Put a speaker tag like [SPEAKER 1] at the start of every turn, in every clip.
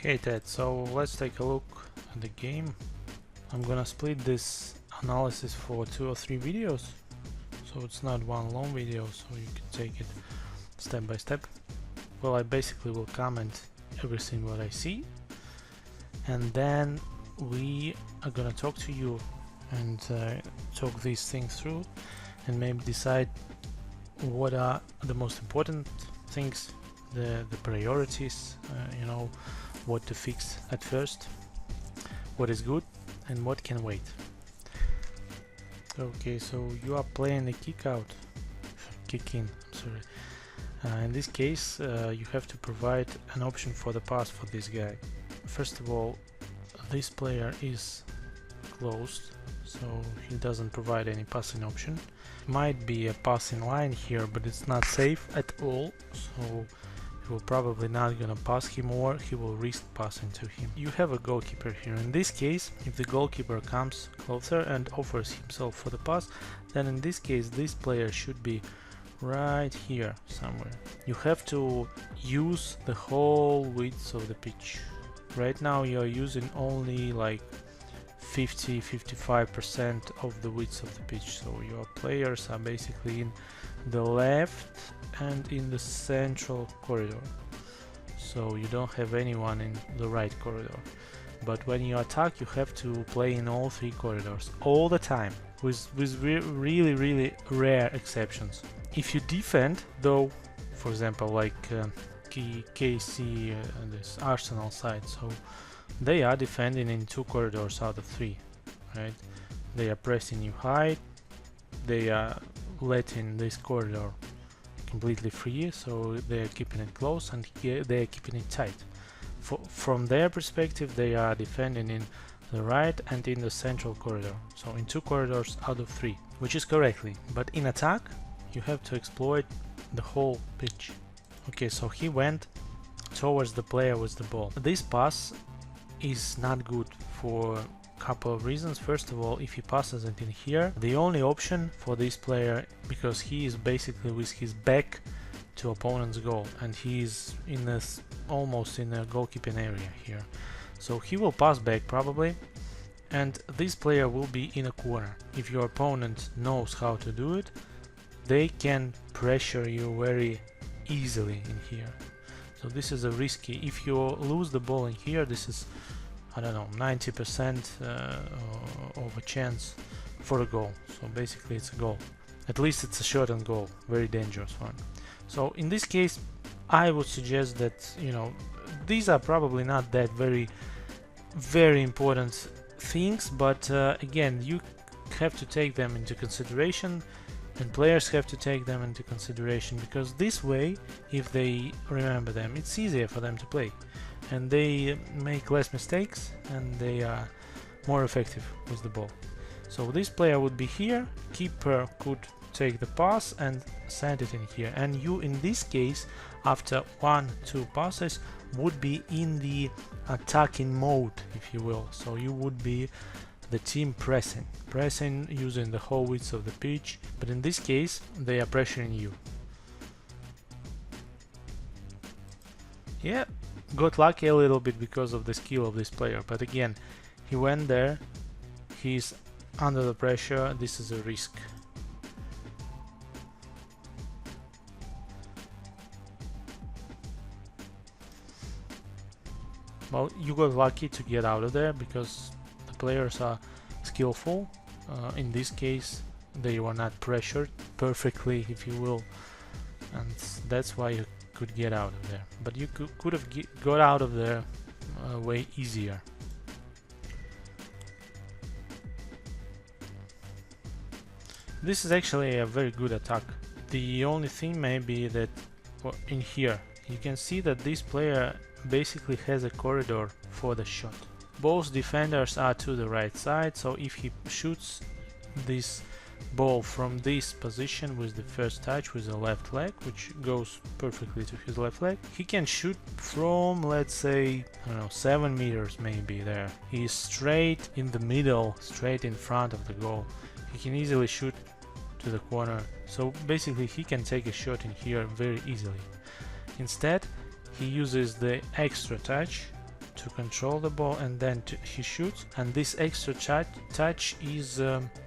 [SPEAKER 1] Okay, Ted, so let's take a look at the game. I'm gonna split this analysis for 2 or 3 videos, so it's not one long video, so you can take it step by step. Well, I basically will comment everything what I see, and then we are gonna talk to you and talk these things through and maybe decide what are the most important things, the priorities, you know, what to fix at first, what is good and what can wait. Okay, so you are playing the kick in, I'm sorry. In this case, you have to provide an option for the pass for this guy. First of all, this player is closed, so he doesn't provide any passing option. Might be a passing line here, but it's not safe at all, so he will probably not gonna pass him, or he will risk passing to him. You have a goalkeeper here. In this case, if the goalkeeper comes closer and offers himself for the pass, then in this case this player should be right here somewhere. You have to use the whole width of the pitch. Right now you are using only like 50-55% of the width of the pitch, so your players are basically in the left and in the central corridor, so you don't have anyone in the right corridor. But when you attack, you have to play in all 3 corridors all the time, with really rare exceptions. If you defend though, for example like KC, this Arsenal side, so they are defending in 2 corridors out of 3, right? They are pressing you high, they are letting this corridor completely free, so they are keeping it close and they are keeping it tight. From their perspective, they are defending in the right and in the central corridor, so in 2 corridors out of 3, which is correctly. But in attack, you have to exploit the whole pitch. Okay, so he went towards the player with the ball. This pass is not good for a couple of reasons. First of all, if he passes it in here, the only option for this player, because he is basically with his back to opponent's goal and he is in this almost in a goalkeeping area here, so he will pass back probably, and this player will be in a corner. If your opponent knows how to do it, they can pressure you very easily in here. So this is a risky. If you lose the ball in here, this is, I don't know, 90% of a chance for a goal. So basically it's a goal. At least it's a shot on goal, very dangerous one. So in this case, I would suggest that, you know, these are probably not that very important things, but again, you have to take them into consideration, and players have to take them into consideration, because this way, if they remember them, it's easier for them to play and they make less mistakes and they are more effective with the ball. So this player would be here, keeper could take the pass and send it in here, and you in this case, after 1-2 passes, would be in the attacking mode, if you will. So you would be the team pressing using the whole width of the pitch, but in this case they are pressuring you. Yeah, got lucky a little bit because of the skill of this player, but again, he went there, he's under the pressure, this is a risk. Well, you got lucky to get out of there because the players are skillful. In this case, they were not pressured perfectly, if you will, and that's why you could get out of there. But you could have got out of there way easier. This is actually a very good attack. The only thing may be that in here you can see that this player basically has a corridor for the shot. Both defenders are to the right side, so if he shoots this ball from this position with the first touch with the left leg, which goes perfectly to his left leg, he can shoot from, let's say, I don't know, 7 meters maybe there. He is straight in the middle, straight in front of the goal. He can easily shoot to the corner, so basically he can take a shot in here very easily. Instead, he uses the extra touch to control the ball, and then he shoots, and this extra touch is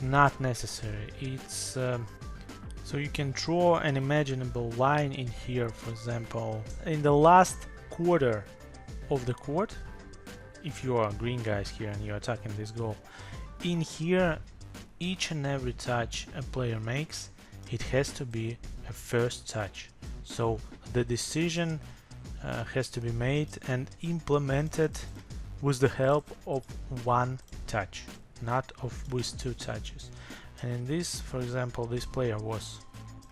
[SPEAKER 1] not necessary. It's so you can draw an imaginable line in here. For example, in the last quarter of the court, if you are green guys here and you're attacking this goal, in here each and every touch a player makes, it has to be a first touch. So the decision has to be made and implemented with the help of one touch, not with two touches. And in this, for example, this player was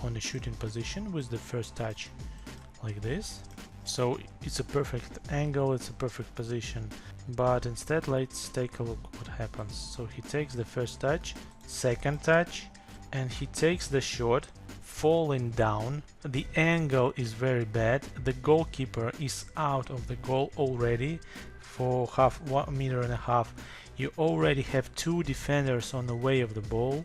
[SPEAKER 1] on the shooting position with the first touch like this. So it's a perfect angle, it's a perfect position. But instead, let's take a look what happens. So he takes the first touch, second touch, and he takes the shot falling down. The angle is very bad. The goalkeeper is out of the goal already for 1.5 meters. You already have two defenders on the way of the ball.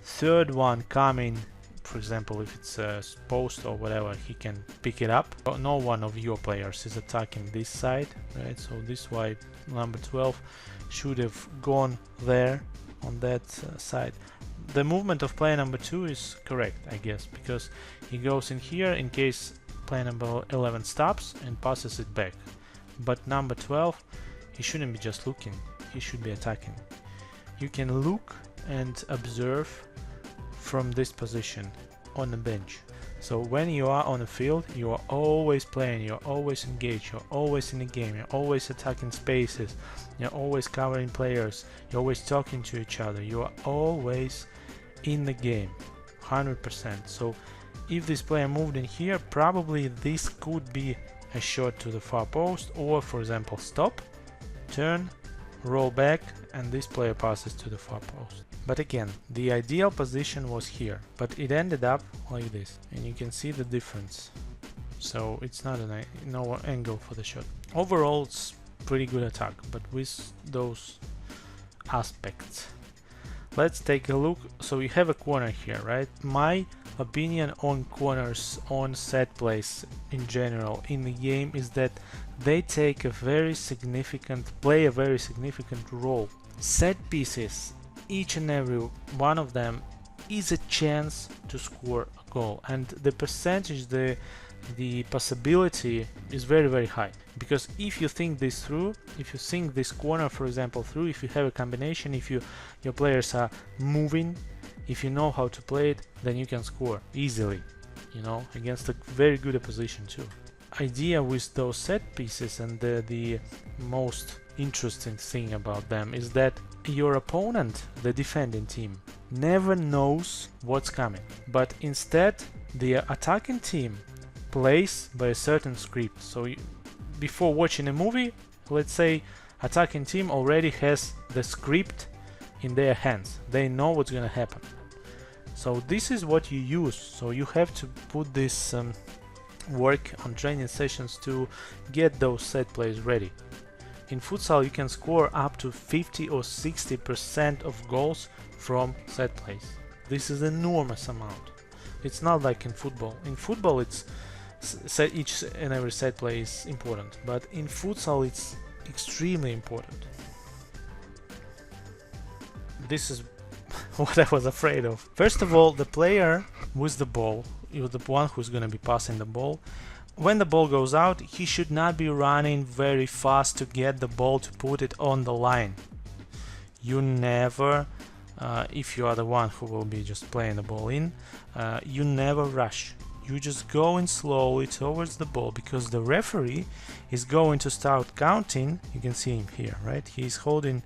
[SPEAKER 1] Third one coming, for example, if it's a post or whatever, he can pick it up. No one of your players is attacking this side, right? So this why number 12 should have gone there on that side. The movement of player number 2 is correct, I guess, because he goes in here in case player number 11 stops and passes it back. But number 12, he shouldn't be just looking, he should be attacking. You can look and observe from this position on the bench. So when you are on the field, you are always playing, you're always engaged, you're always in the game, you're always attacking spaces, you're always covering players, you're always talking to each other, you are always in the game, 100%. So if this player moved in here, probably this could be a shot to the far post, or for example stop, turn, roll back, and this player passes to the far post. But again, the ideal position was here, but it ended up like this, and you can see the difference. So it's not no angle for the shot. Overall, it's pretty good attack, but with those aspects. Let's take a look. So you have a corner here, right? My opinion on corners, on set plays in general in the game is that they take a very significant, play a very significant role. Set pieces, each and every one of them is a chance to score a goal, and the percentage, the possibility is very high. Because if you think this through, if you think this corner, for example, through, if you have a combination, if your players are moving, if you know how to play it, then you can score easily, you know, against a very good opposition too. Idea with those set pieces, and the most interesting thing about them is that your opponent, the defending team, never knows what's coming, but instead the attacking team plays by a certain script. So before watching a movie, let's say attacking team already has the script in their hands, they know what's gonna happen. So this is what you use. So you have to put this work on training sessions to get those set plays ready. In futsal you can score up to 50 or 60% of goals from set plays. This is an enormous amount. It's not like in football. In football it's each and every set play is important, but in futsal it's extremely important. This is what I was afraid of. First of all, the player with the ball, you're the one who's gonna be passing the ball. When the ball goes out, he should not be running very fast to get the ball to put it on the line. You never, if you are the one who will be just playing the ball in, you never rush. You just go in slowly towards the ball, because the referee is going to start counting. You can see him here, right? He's holding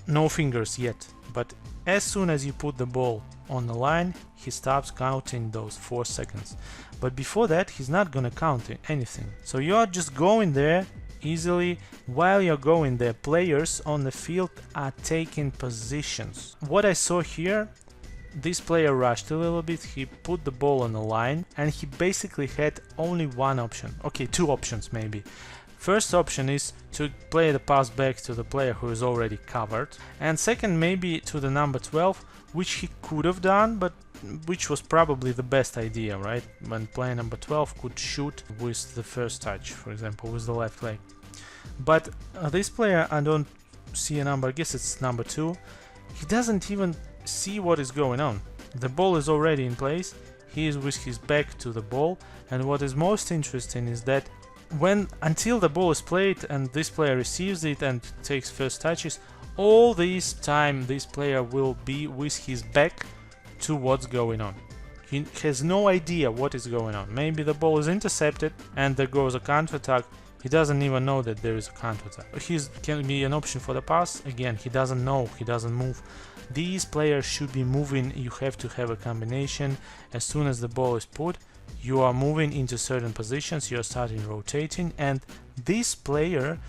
[SPEAKER 1] no fingers yet, but as soon as you put the ball on the line, he stops counting those 4 seconds. But before that, he's not gonna count anything. So you're just going there easily. While you're going there, players on the field are taking positions. What I saw here, this player rushed a little bit, he put the ball on the line, and he basically had only one option. Okay, 2 options maybe. First option is to play the pass back to the player who is already covered, and second maybe to the number 12, which he could have done, but which was probably the best idea, right? When player number 12 could shoot with the first touch, for example, with the left leg. But this player, I don't see a number, I guess it's number 2. He doesn't even see what is going on. The ball is already in place, he is with his back to the ball, and what is most interesting is that until the ball is played and this player receives it and takes first touches, all this time this player will be with his back to what's going on. He has no idea what is going on. Maybe the ball is intercepted and there goes a counter-attack. He doesn't even know that there is a counter-attack. He can be an option for the pass. Again, he doesn't know, he doesn't move. These players should be moving. You have to have a combination. As soon as the ball is put, you are moving into certain positions, you are starting rotating, and this player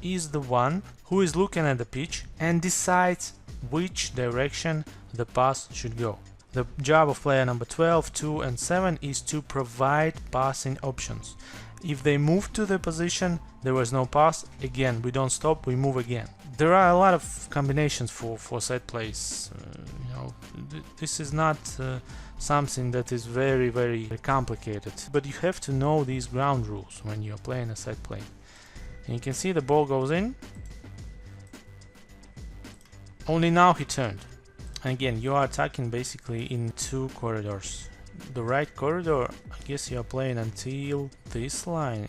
[SPEAKER 1] is the one who is looking at the pitch and decides which direction the pass should go. The job of player number 12, 2 and 7 is to provide passing options. If they move to the position, there was no pass, again, we don't stop, we move again. There are a lot of combinations for set plays. This is not something that is very, very complicated, but you have to know these ground rules when you're playing a set play. And you can see the ball goes in. Only now he turned. And again, you are attacking basically in 2 corridors. The right corridor, I guess you are playing until this line,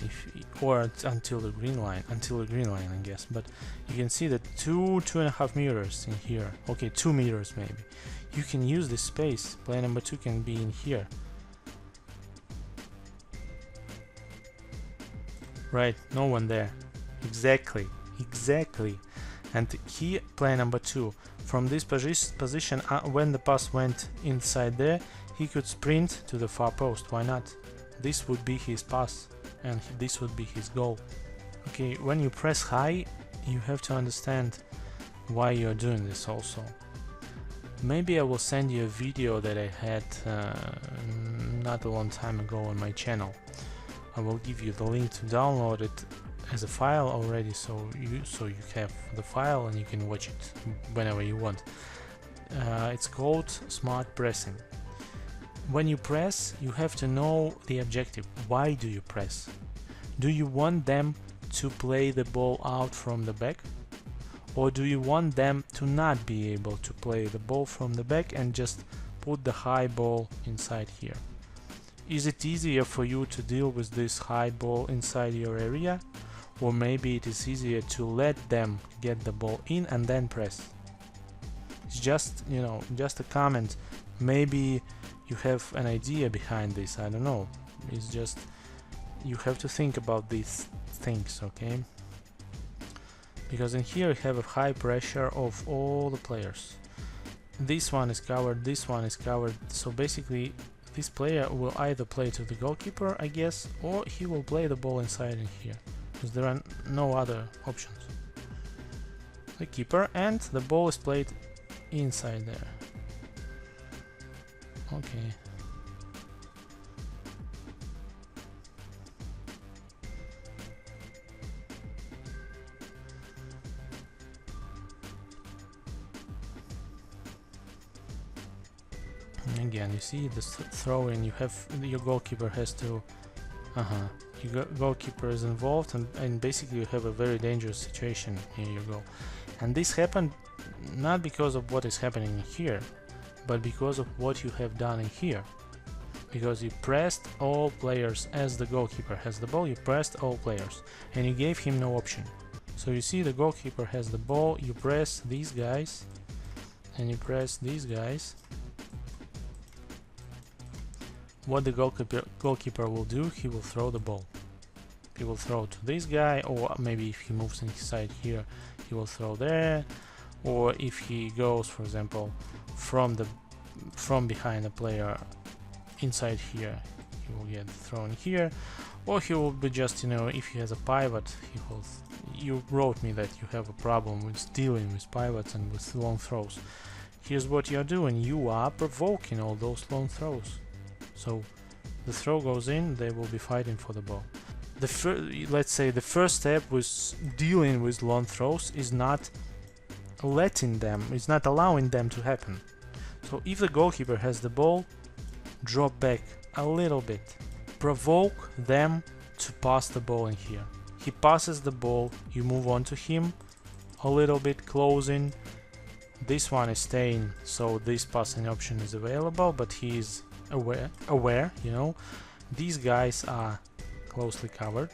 [SPEAKER 1] or until the green line, I guess. But you can see that 2.5 meters in here. Okay, 2 meters maybe. You can use this space. Player number 2 can be in here. Right, no one there. Exactly. And he, player number 2, from this position, when the pass went inside there, he could sprint to the far post. Why not? This would be his pass, and this would be his goal. Okay, when you press high, you have to understand why you're doing this also. Maybe I will send you a video that I had not a long time ago on my channel. I will give you the link to download it as a file already, so you have the file and you can watch it whenever you want. It's called Smart Pressing. When you press, you have to know the objective. Why do you press? Do you want them to play the ball out from the back? Or do you want them to not be able to play the ball from the back and just put the high ball inside here? Is it easier for you to deal with this high ball inside your area? Or maybe it is easier to let them get the ball in and then press? It's just, just a comment. Maybe you have an idea behind this, I don't know. It's just, you have to think about these things, okay? Because in here you have a high pressure of all the players. This one is covered, this one is covered, so basically this player will either play to the goalkeeper, I guess, or he will play the ball inside in here, because there are no other options. The keeper, and the ball is played inside there. Okay. Again, you see this throw-in, you have your goalkeeper has to your goalkeeper is involved, and basically you have a very dangerous situation. Here you go. And this happened not because of what is happening here, but because of what you have done in here. Because you pressed all players. As the goalkeeper has the ball, you pressed all players and you gave him no option. So you see the goalkeeper has the ball, you press these guys and you press these guys. What the goalkeeper will do, he will throw the ball. He will throw to this guy, or maybe if he moves inside here, he will throw there. Or if he goes, for example, from behind the player inside here, he will get thrown here. Or he will be just, if he has a pivot, he will. You wrote me that you have a problem with dealing with pivots and with long throws. Here's what you're doing: you are provoking all those long throws. So the throw goes in, they will be fighting for the ball. Let's say the first step with dealing with long throws is not allowing them to happen. So if the goalkeeper has the ball, drop back a little bit, provoke them to pass the ball in here. he passes the ball, you move on to him a little bit, closing. This one is staying, so this passing option is available, but he is aware, you know. These guys are closely covered.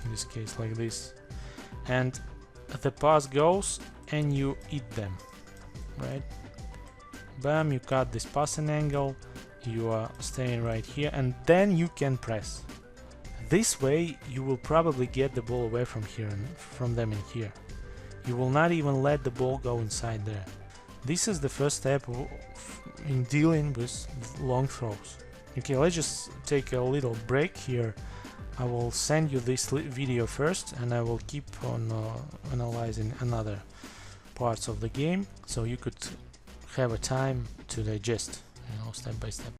[SPEAKER 1] In this case, like this. And the pass goes and you eat them, right? Bam, you cut this passing angle, you are staying right here, and then you can press. This way you will probably get the ball away from here and from them in here. You will not even let the ball go inside there. This is the first step in dealing with long throws. Okay, let's just take a little break here. I will send you this video first, and I will keep on analyzing another parts of the game, so you could have a time to digest, you know, step by step.